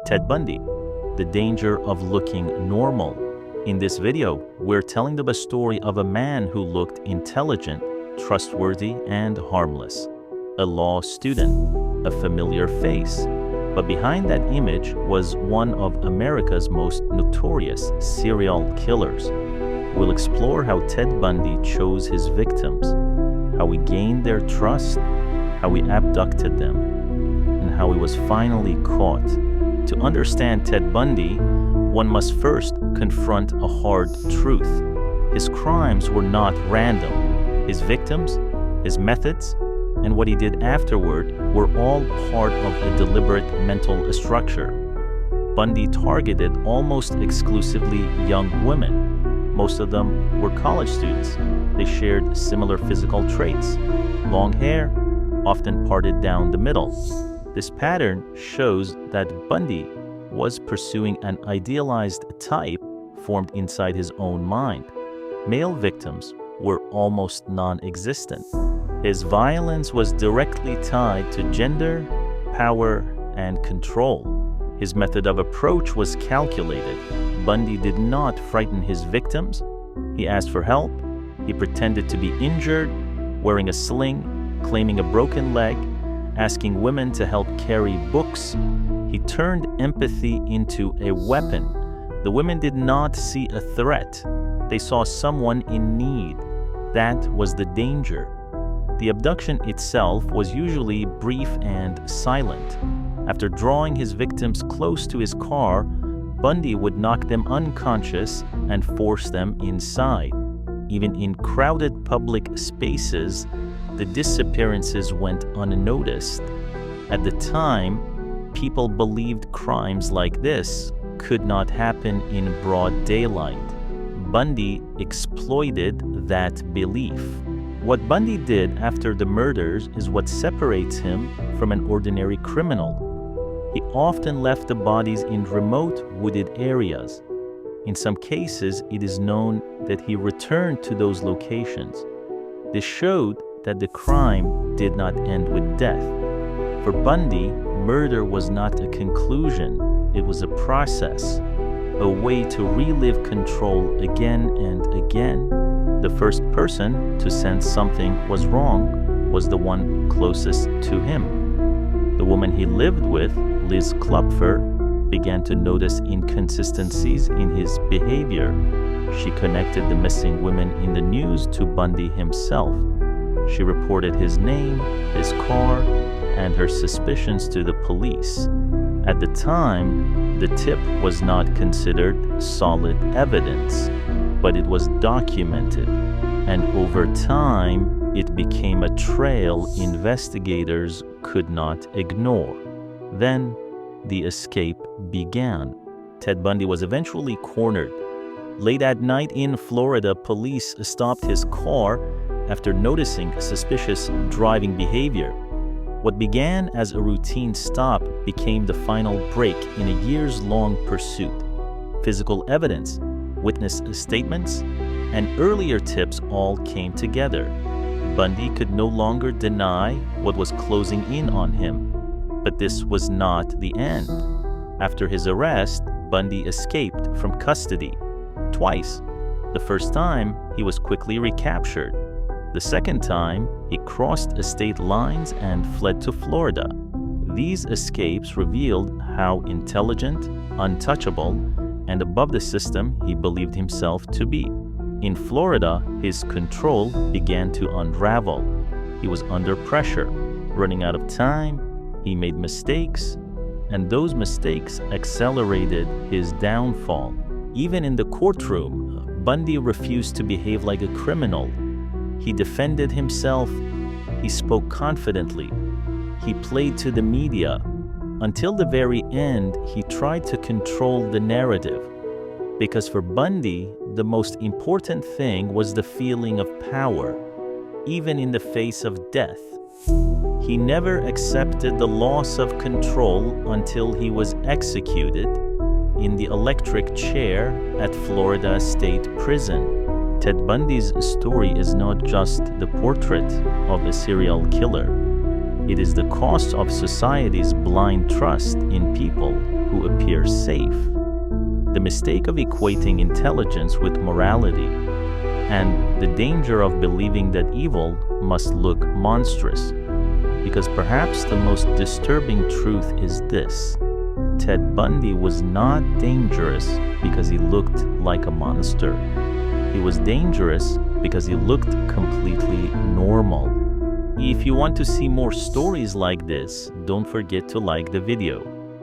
Ted Bundy, the danger of looking normal. In this video, we're telling the story of a man who looked intelligent, trustworthy, and harmless. A law student, a familiar face. But behind that image was one of America's most notorious serial killers. We'll explore how Ted Bundy chose his victims, how he gained their trust, how he abducted them, and how he was finally caught. To understand Ted Bundy, one must first confront a hard truth. His crimes were not random. His victims, his methods, and what he did afterward were all part of a deliberate mental structure. Bundy targeted almost exclusively young women. Most of them were college students. They shared similar physical traits: long hair, often parted down the middle. This pattern shows that Bundy was pursuing an idealized type formed inside his own mind. Male victims were almost non-existent. His violence was directly tied to gender, power, and control. His method of approach was calculated. Bundy did not frighten his victims. He asked for help. He pretended to be injured, wearing a sling, claiming a broken leg, asking women to help carry books. He turned empathy into a weapon. The women did not see a threat. They saw someone in need. That was the danger. The abduction itself was usually brief and silent. After drawing his victims close to his car, Bundy would knock them unconscious and force them inside. Even in crowded public spaces, the disappearances went unnoticed. At the time, people believed crimes like this could not happen in broad daylight. Bundy exploited that belief. What Bundy did after the murders is what separates him from an ordinary criminal. He often left the bodies in remote wooded areas. In some cases, it is known that he returned to those locations. This showed that the crime did not end with death. For Bundy, murder was not a conclusion, it was a process, a way to relive control again and again. The first person to sense something was wrong was the one closest to him. The woman he lived with, Liz Klopfer, began to notice inconsistencies in his behavior. She connected the missing women in the news to Bundy himself. She reported his name, his car, and her suspicions to the police. At the time, the tip was not considered solid evidence, but it was documented, and over time, it became a trail investigators could not ignore. Then, the escape began. Ted Bundy was eventually cornered. Late at night in Florida, police stopped his car after noticing suspicious driving behavior. What began as a routine stop became the final break in a years-long pursuit. Physical evidence, witness statements, and earlier tips all came together. Bundy could no longer deny what was closing in on him. But this was not the end. After his arrest, Bundy escaped from custody twice. The first time, he was quickly recaptured. The second time, he crossed state lines and fled to Florida. These escapes revealed how intelligent, untouchable, and above the system he believed himself to be. In Florida, his control began to unravel. He was under pressure, running out of time. He made mistakes, and those mistakes accelerated his downfall. Even in the courtroom, Bundy refused to behave like a criminal. He defended himself. He spoke confidently. He played to the media. Until the very end, he tried to control the narrative. Because for Bundy, the most important thing was the feeling of power, even in the face of death. He never accepted the loss of control until he was executed in the electric chair at Florida State Prison. Ted Bundy's story is not just the portrait of a serial killer. It is the cost of society's blind trust in people who appear appear safe. The mistake of equating intelligence with morality, and the danger of believing that evil must look monstrous. Because perhaps the most disturbing truth is this: Ted Bundy was not dangerous because he looked like a monster. He was dangerous because he looked completely normal. If you want to see more stories like this, don't forget to like the video.